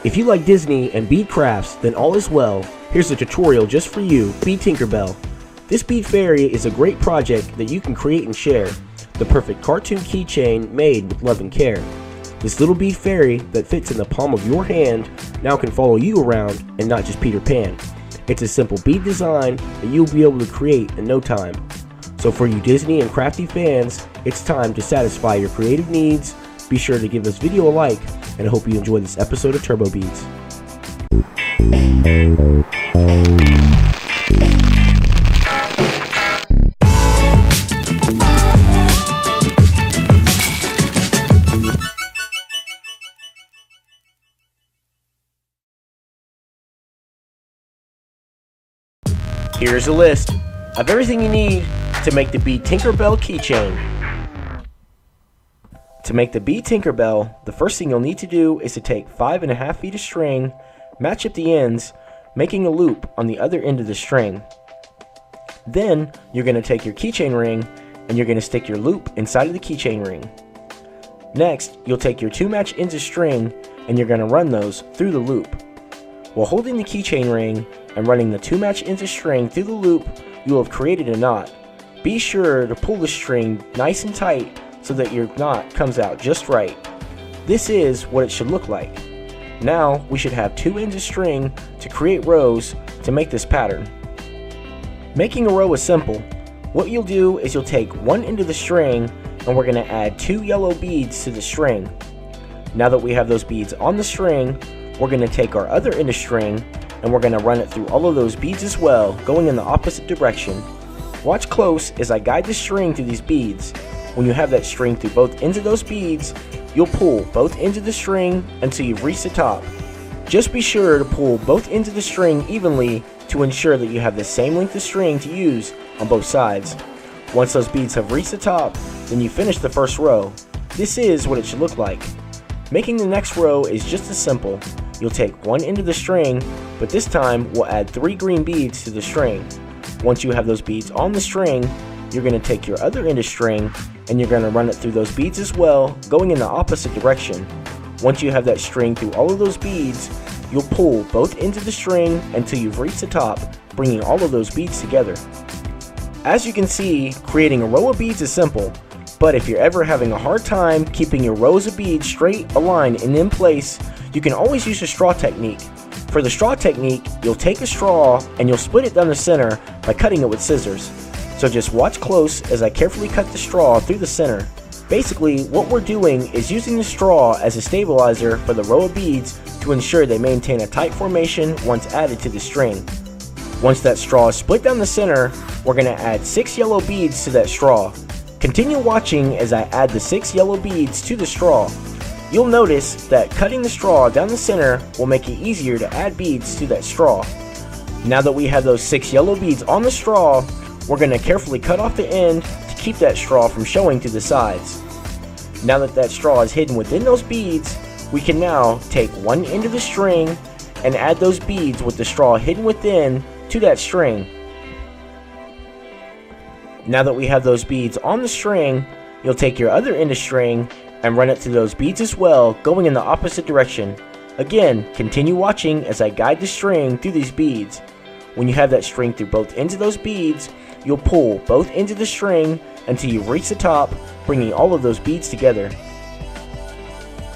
If you like Disney and bead crafts, then all is well. Here's a tutorial just for you, Bead Tinkerbell. This bead fairy is a great project that you can create and share. The perfect cartoon keychain made with love and care. This little bead fairy that fits in the palm of your hand now can follow you around and not just Peter Pan. It's a simple bead design that you'll be able to create in no time. So for you Disney and crafty fans, it's time to satisfy your creative needs. Be sure to give this video a like, and I hope you enjoy this episode of TurboBeads. Here's a list of everything you need to make the Bead Tinkerbell keychain. To make the Bead Tinkerbell, the first thing you'll need to do is to take 5.5 feet of string, match up the ends, making a loop on the other end of the string. Then you're going to take your keychain ring and you're going to stick your loop inside of the keychain ring. Next, you'll take your 2 match ends of string and you're going to run those through the loop. While holding the keychain ring and running the 2 match ends of string through the loop, you will have created a knot. Be sure to pull the string nice and tight so that your knot comes out just right. This is what it should look like. Now we should have 2 ends of string to create rows to make this pattern. Making a row is simple. What you'll do is you'll take 1 end of the string and we're going to add 2 yellow beads to the string. Now that we have those beads on the string, we're going to take our other end of string and we're going to run it through all of those beads as well, going in the opposite direction. Watch close as I guide the string through these beads. When you have that string through both ends of those beads, you'll pull both ends of the string until you've reached the top. Just be sure to pull both ends of the string evenly to ensure that you have the same length of string to use on both sides. Once those beads have reached the top, then you finish the first row. This is what it should look like. Making the next row is just as simple. You'll take 1 end of the string, but this time we'll add 3 green beads to the string. Once you have those beads on the string, you're going to take your other end of string and you're going to run it through those beads as well, going in the opposite direction. Once you have that string through all of those beads, you'll pull both ends of the string until you've reached the top, bringing all of those beads together. As you can see, creating a row of beads is simple, but if you're ever having a hard time keeping your rows of beads straight, aligned, and in place, you can always use the straw technique. For the straw technique, you'll take a straw and you'll split it down the center by cutting it with scissors. So just watch close as I carefully cut the straw through the center. Basically, what we're doing is using the straw as a stabilizer for the row of beads to ensure they maintain a tight formation once added to the string. Once that straw is split down the center, we're going to add 6 yellow beads to that straw. Continue watching as I add the 6 yellow beads to the straw. You'll notice that cutting the straw down the center will make it easier to add beads to that straw. Now that we have those 6 yellow beads on the straw, we're going to carefully cut off the end to keep that straw from showing to the sides. Now that that straw is hidden within those beads, we can now take 1 end of the string and add those beads with the straw hidden within to that string. Now that we have those beads on the string, you'll take your other end of string and run it through those beads as well, going in the opposite direction. Again, continue watching as I guide the string through these beads. When you have that string through both ends of those beads, you'll pull both ends of the string until you reach the top, bringing all of those beads together.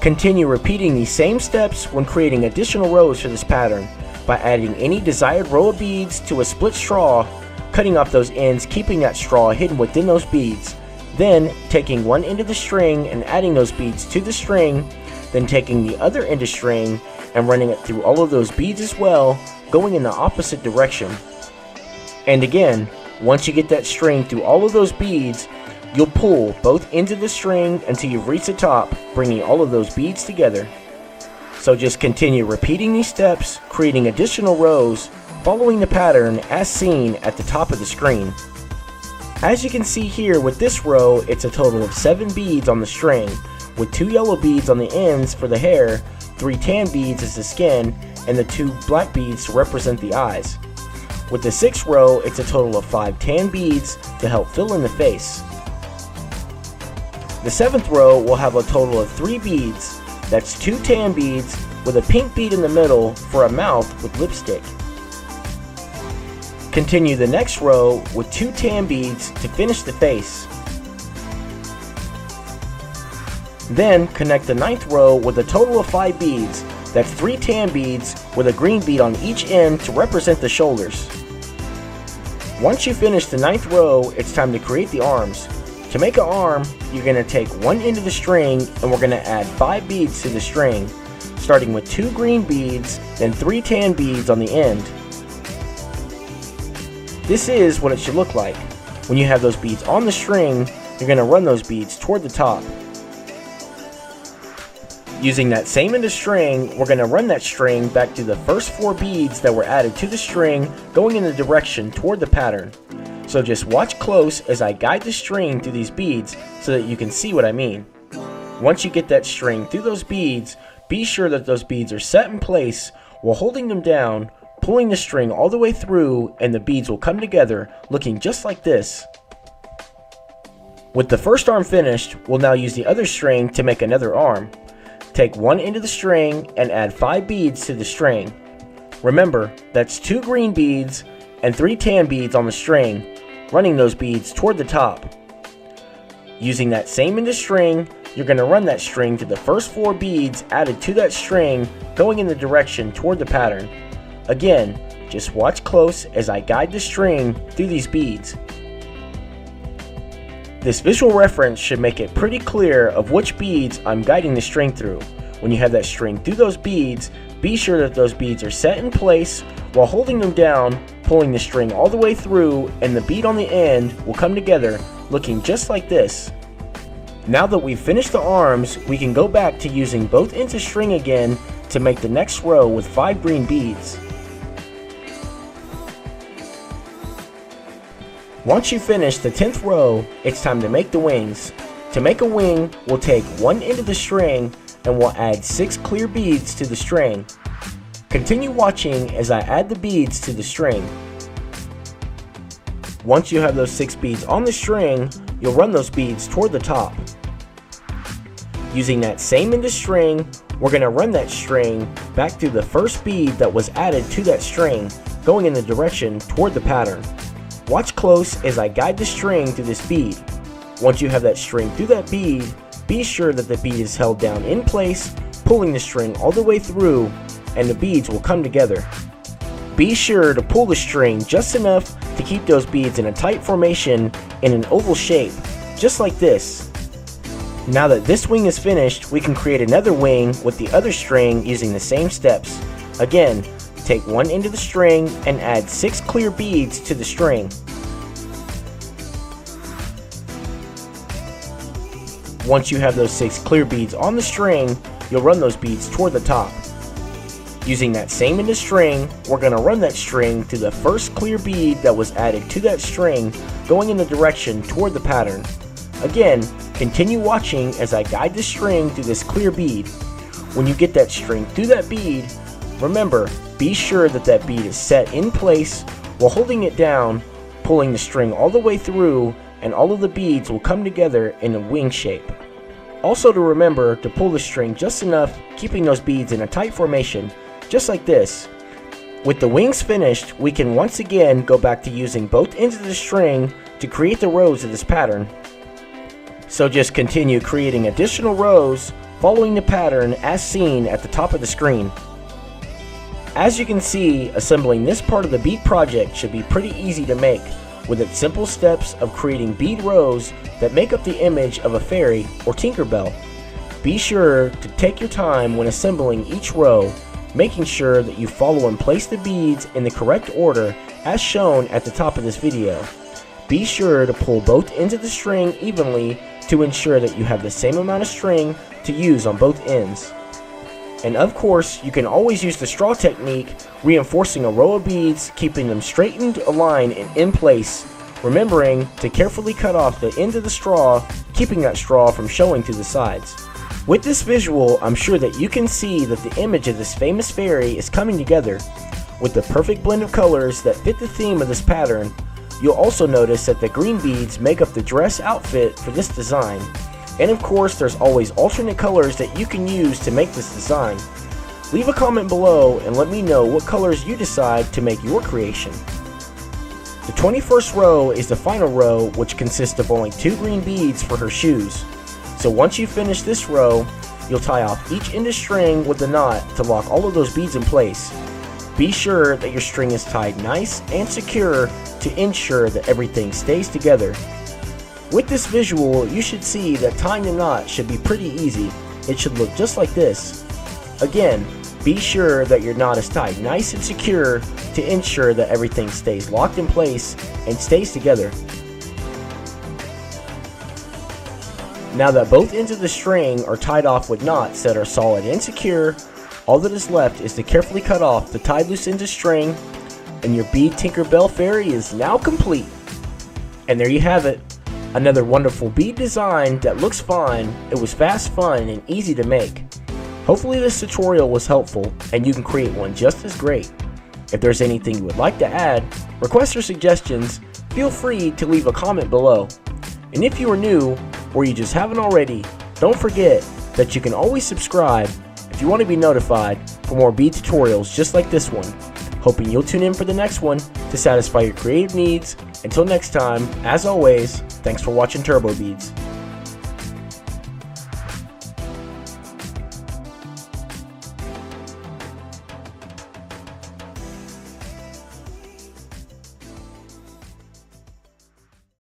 Continue repeating these same steps when creating additional rows for this pattern by adding any desired row of beads to a split straw, cutting off those ends, keeping that straw hidden within those beads. Then taking 1 end of the string and adding those beads to the string, then taking the other end of string and running it through all of those beads as well, going in the opposite direction. And again, once you get that string through all of those beads, you'll pull both ends of the string until you've reached the top, bringing all of those beads together. So just continue repeating these steps, creating additional rows, following the pattern as seen at the top of the screen. As you can see here with this row, it's a total of 7 beads on the string, with 2 yellow beads on the ends for the hair, 3 tan beads as the skin, and the 2 black beads to represent the eyes. With the 6th row, it's a total of 5 tan beads to help fill in the face. The 7th row will have a total of 3 beads. That's 2 tan beads with a pink bead in the middle for a mouth with lipstick. Continue the next row with 2 tan beads to finish the face. Then connect the 9th row with a total of 5 beads. That's 3 tan beads with a green bead on each end to represent the shoulders. Once you finish the 9th row, it's time to create the arms. To make an arm, you're going to take one end of the string and we're going to add 5 beads to the string, starting with 2 green beads, then 3 tan beads on the end. This is what it should look like. When you have those beads on the string, you're going to run those beads toward the top. Using that same end of string, we're going to run that string back to the first 4 beads that were added to the string, going in the direction toward the pattern. So just watch close as I guide the string through these beads so that you can see what I mean. Once you get that string through those beads, be sure that those beads are set in place while holding them down, pulling the string all the way through, and the beads will come together looking just like this. With the first arm finished, we'll now use the other string to make another arm. Take one end of the string and add 5 beads to the string. Remember, that's 2 green beads and 3 tan beads on the string, running those beads toward the top. Using that same end of string, you're going to run that string to the first 4 beads added to that string, going in the direction toward the pattern. Again, just watch close as I guide the string through these beads. This visual reference should make it pretty clear of which beads I'm guiding the string through. When you have that string through those beads, be sure that those beads are set in place while holding them down, pulling the string all the way through, and the bead on the end will come together looking just like this. Now that we've finished the arms, we can go back to using both ends of string again to make the next row with 5 green beads. Once you finish the 10th row, it's time to make the wings. To make a wing, we'll take one end of the string and we'll add 6 clear beads to the string. Continue watching as I add the beads to the string. Once you have those 6 beads on the string, you'll run those beads toward the top. Using that same end of string, we're going to run that string back through the first bead that was added to that string, going in the direction toward the pattern. Watch close as I guide the string through this bead. Once you have that string through that bead, be sure that the bead is held down in place, pulling the string all the way through, and the beads will come together. Be sure to pull the string just enough to keep those beads in a tight formation in an oval shape, just like this. Now that this wing is finished, we can create another wing with the other string using the same steps. Again, take one end of the string and add 6 clear beads to the string. Once you have those 6 clear beads on the string, you'll run those beads toward the top. Using that same end of string, we're going to run that string to the first clear bead that was added to that string, going in the direction toward the pattern. Again, continue watching as I guide the string through this clear bead. When you get that string through that bead, remember, be sure that that bead is set in place while holding it down, pulling the string all the way through, and all of the beads will come together in a wing shape. Also to remember to pull the string just enough, keeping those beads in a tight formation, just like this. With the wings finished, we can once again go back to using both ends of the string to create the rows of this pattern. So just continue creating additional rows, following the pattern as seen at the top of the screen. As you can see, assembling this part of the bead project should be pretty easy to make, with its simple steps of creating bead rows that make up the image of a fairy or Tinkerbell. Be sure to take your time when assembling each row, making sure that you follow and place the beads in the correct order as shown at the top of this video. Be sure to pull both ends of the string evenly to ensure that you have the same amount of string to use on both ends. And of course, you can always use the straw technique, reinforcing a row of beads, keeping them straightened, aligned, and in place, remembering to carefully cut off the end of the straw, keeping that straw from showing to the sides. With this visual, I'm sure that you can see that the image of this famous fairy is coming together. With the perfect blend of colors that fit the theme of this pattern, you'll also notice that the green beads make up the dress outfit for this design. And of course, there's always alternate colors that you can use to make this design. Leave a comment below and let me know what colors you decide to make your creation. The 21st row is the final row, which consists of only 2 green beads for her shoes. So once you finish this row, you'll tie off each end of string with a knot to lock all of those beads in place. Be sure that your string is tied nice and secure to ensure that everything stays together. With this visual, you should see that tying the knot should be pretty easy. It should look just like this. Again, be sure that your knot is tied nice and secure to ensure that everything stays locked in place and stays together. Now that both ends of the string are tied off with knots that are solid and secure, all that is left is to carefully cut off the tied loose ends of string, and your Bead Tinkerbell fairy is now complete. And there you have it. Another wonderful bead design that looks fine. It was fast, fun, and easy to make. Hopefully this tutorial was helpful and you can create one just as great. If there's anything you would like to add, requests or suggestions, feel free to leave a comment below. And if you are new, or you just haven't already, don't forget that you can always subscribe if you want to be notified for more bead tutorials just like this one. Hoping you'll tune in for the next one to satisfy your creative needs. Until next time, as always, thanks for watching TurboBeads.